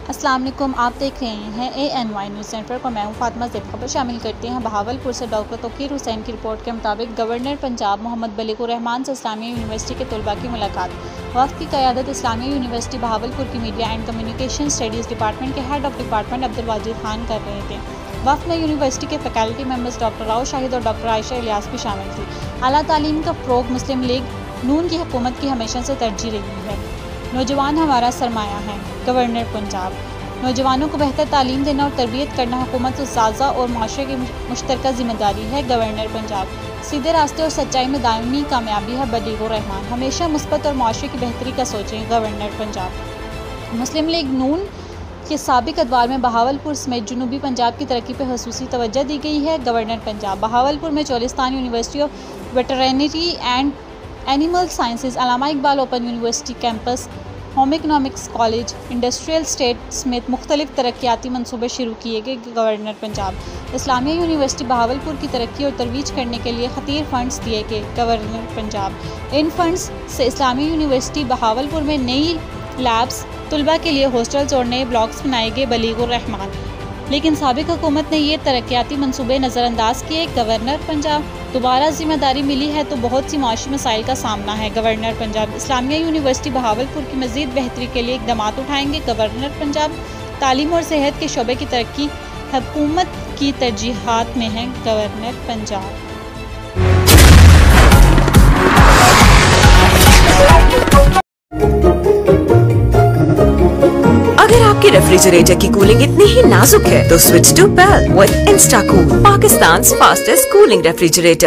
अस्सलाम वालेकुम, आप देख रहे हैं ANY न्यूज़ नेटवर्क और मैं हूं फातिमा ज़ेब। खबर शामिल करते हैं बहावलपुर से। डॉक्टर तौकीर हुसैन की रिपोर्ट के मुताबिक गवर्नर पंजाब मोहम्मद बलीगुर रहमान से इस्लामिया यूनिवर्सिटी के तलबा की मुलाकात। वक्त की क़यादत इस्लामिया यूनिवर्सिटी बहावलपुर की media and communication studies department head of ऑफ डिपार्टमेंट अब्दुल वाजिद खान कर रहे थे। वक्त में यूनिवर्सिटी के faculty members doctor Rao Shahid और डॉक्टर आयशा इलियास भी शामिल थी। आला तालीम का फ़रोग़ मुस्लिम लीग नून की हुकूमत की हमेशा से तरजीह रही है। नौजवान हमारा सरमाया है। गवर्नर पंजाब। नौजवानों को बेहतर तालीम देना और तरबियत करना हुकूमत साजा और माशरे की मुश्तरका जिम्मेदारी है। गवर्नर पंजाब। सीधे रास्ते और सच्चाई में दायमी कामयाबी है बलीगुर रहमान। हमेशा मुस्बत और माशरे की बेहतरी का सोचें। गवर्नर पंजाब। मुस्लिम लीग नून के साबिक अदवार में बहावलपुर समेत जनूबी पंजाब की तरक्की पर ख़ुसूसी तवज्जो दी गई है। गवर्नर पंजाब। बहावलपुर में Cholistan university of veterinary and animal sciences, Allama Iqbal open university campus, home economics college, industrial state समेत मुख्तलिफ तरक्याती मनसूबे शुरू किए गए। गवर्नर पंजाब। इस्लामिया यूनिवर्सिटी बहावलपुर की तरक्की और तरवीज करने के लिए खतीर फ़ंड्स दिए गए। गवर्नर पंजाब। इन फ़ंड्स से इस्लामिया यूनिवर्सिटी बहावलपुर में नई लैब्स, तलबा के लिए हॉस्टल्स और नए ब्लॉक्स बनाए गए। बलीगुर रहमान। लेकिन साबिक हुकूमत ने ये तरक्याती मनसूबे नज़रअंदाज किए। गवर्नर पंजाब। दोबारा जिम्मेदारी मिली है तो बहुत सी माशी मसाइल का सामना है। गवर्नर पंजाब। इस्लामिया यूनिवर्सिटी बहावलपुर की मज़ीद बेहतरी के लिए इक़दाम उठाएंगे। गवर्नर पंजाब। तालीम और सेहत के शोबे की तरक्की हुकूमत की तरजीहात में है। गवर्नर पंजाब। अगर आपके रेफ्रिजरेटर की कूलिंग इतनी ही नाजुक है तो switch to pale with Instacool, Pakistan fastest cooling refrigerator.